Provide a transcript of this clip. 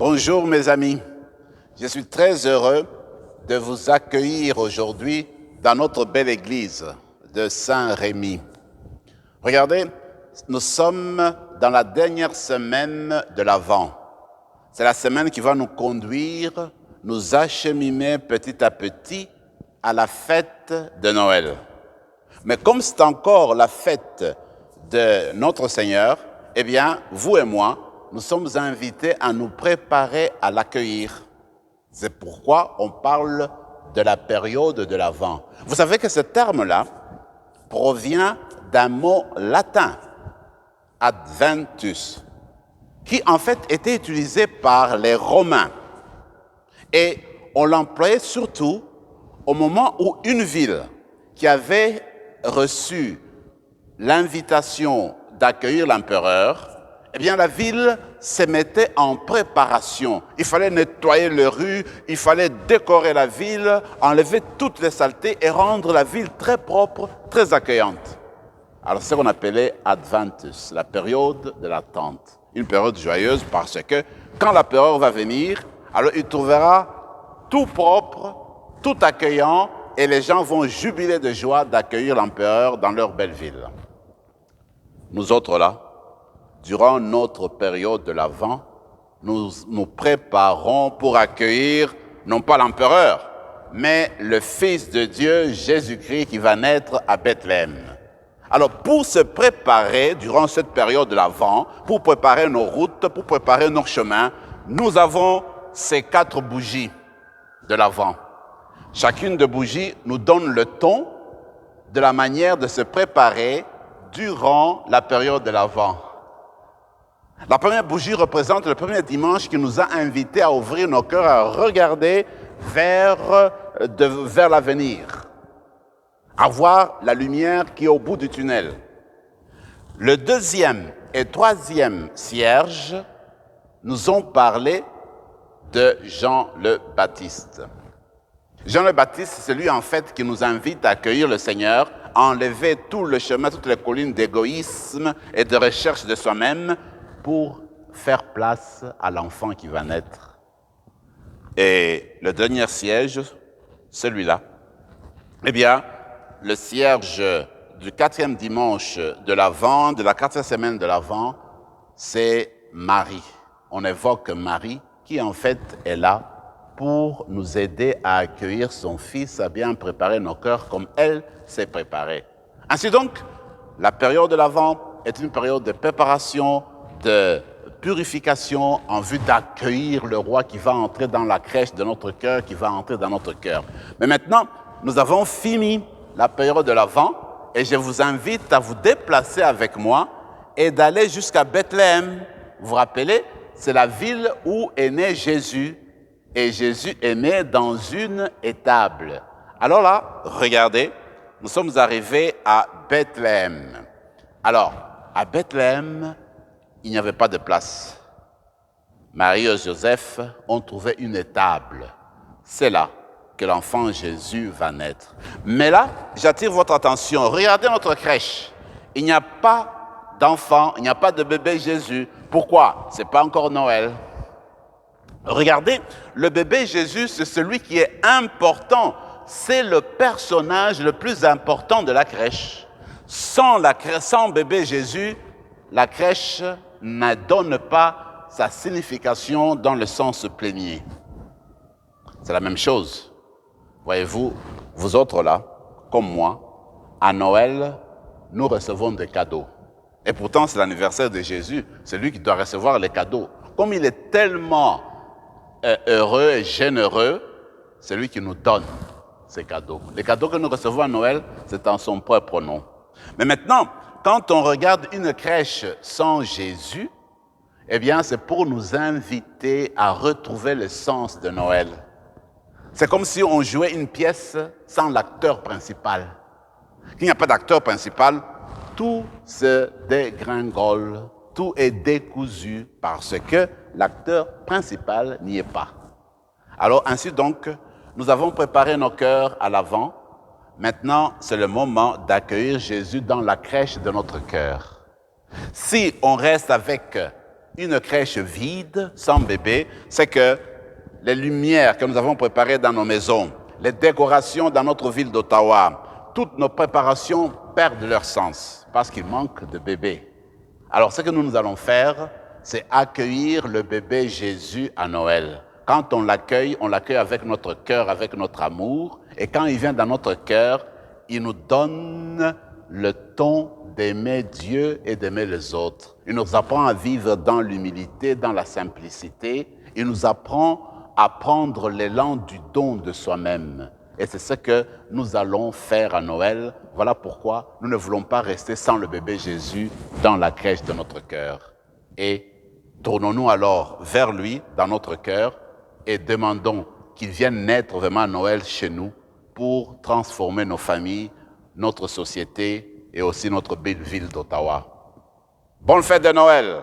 Bonjour mes amis, je suis très heureux de vous accueillir aujourd'hui dans notre belle église de Saint-Rémy. Regardez, nous sommes dans la dernière semaine de l'Avent. C'est la semaine qui va nous conduire, nous acheminer petit à petit à la fête de Noël. Mais comme c'est encore la fête de notre Seigneur, eh bien, vous et moi, nous sommes invités à nous préparer à l'accueillir. C'est pourquoi on parle de la période de l'Avent. Vous savez que ce terme-là provient d'un mot latin, adventus, qui en fait était utilisé par les Romains. Et on l'employait surtout au moment où une ville qui avait reçu l'invitation d'accueillir l'empereur, eh bien la ville se mettait en préparation. Il fallait nettoyer les rues, il fallait décorer la ville, enlever toutes les saletés et rendre la ville très propre, très accueillante. Alors c'est ce qu'on appelait Adventus, la période de l'attente. Une période joyeuse parce que quand l'empereur va venir, alors il trouvera tout propre, tout accueillant et les gens vont jubiler de joie d'accueillir l'empereur dans leur belle ville. Nous autres là, durant notre période de l'Avent, nous nous préparons pour accueillir non pas l'empereur, mais le Fils de Dieu, Jésus-Christ, qui va naître à Bethléem. Alors, pour se préparer durant cette période de l'Avent, pour préparer nos routes, pour préparer nos chemins, nous avons ces 4 bougies de l'Avent. Chacune des bougies nous donne le ton de la manière de se préparer durant la période de l'Avent. La première bougie représente le premier dimanche qui nous a invités à ouvrir nos cœurs, à regarder vers l'avenir, à voir la lumière qui est au bout du tunnel. Le deuxième et troisième cierge nous ont parlé de Jean le Baptiste. Jean le Baptiste, c'est celui en fait qui nous invite à accueillir le Seigneur, à enlever tout le chemin, toutes les collines d'égoïsme et de recherche de soi-même pour faire place à l'enfant qui va naître. Et le dernier siège, celui-là, eh bien, le cierge du 4e dimanche de l'Avent, de la 4e semaine de l'Avent, c'est Marie. On évoque Marie qui en fait est là pour nous aider à accueillir son Fils, à bien préparer nos cœurs comme elle s'est préparée. Ainsi donc, la période de l'Avent est une période de préparation, de purification en vue d'accueillir le roi qui va entrer dans la crèche de notre cœur, qui va entrer dans notre cœur. Mais maintenant, nous avons fini la période de l'Avent et je vous invite à vous déplacer avec moi et d'aller jusqu'à Bethléem. Vous vous rappelez, c'est la ville où est né Jésus. Et Jésus est né dans une étable. Alors là, regardez, nous sommes arrivés à Bethléem. Alors, à Bethléem, il n'y avait pas de place. Marie et Joseph ont trouvé une étable. C'est là que l'enfant Jésus va naître. Mais là, j'attire votre attention. Regardez notre crèche. Il n'y a pas d'enfant, il n'y a pas de bébé Jésus. Pourquoi? Ce n'est pas encore Noël. Regardez, le bébé Jésus, c'est celui qui est important. C'est le personnage le plus important de la crèche. Sans bébé Jésus, la crèche ne donne pas sa signification dans le sens plénier. C'est la même chose. Voyez-vous, vous autres là, comme moi, à Noël, nous recevons des cadeaux. Et pourtant, c'est l'anniversaire de Jésus, c'est lui qui doit recevoir les cadeaux. Comme il est tellement heureux et généreux, c'est lui qui nous donne ces cadeaux. Les cadeaux que nous recevons à Noël, c'est en son propre nom. Mais maintenant, quand on regarde une crèche sans Jésus, eh bien, c'est pour nous inviter à retrouver le sens de Noël. C'est comme si on jouait une pièce sans l'acteur principal. Qu'il n'y a pas d'acteur principal, tout se dégringole, tout est décousu parce que l'acteur principal n'y est pas. Alors ainsi donc, nous avons préparé nos cœurs à l'Avent. Maintenant, c'est le moment d'accueillir Jésus dans la crèche de notre cœur. Si on reste avec une crèche vide, sans bébé, c'est que les lumières que nous avons préparées dans nos maisons, les décorations dans notre ville d'Ottawa, toutes nos préparations perdent leur sens parce qu'il manque de bébés. Alors ce que nous allons faire, c'est accueillir le bébé Jésus à Noël. Quand on l'accueille avec notre cœur, avec notre amour. Et quand il vient dans notre cœur, il nous donne le ton d'aimer Dieu et d'aimer les autres. Il nous apprend à vivre dans l'humilité, dans la simplicité. Il nous apprend à prendre l'élan du don de soi-même. Et c'est ce que nous allons faire à Noël. Voilà pourquoi nous ne voulons pas rester sans le bébé Jésus dans la crèche de notre cœur. Et tournons-nous alors vers lui dans notre cœur et demandons qu'il vienne naître vraiment à Noël chez nous pour transformer nos familles, notre société et aussi notre belle ville d'Ottawa. Bonne fête de Noël!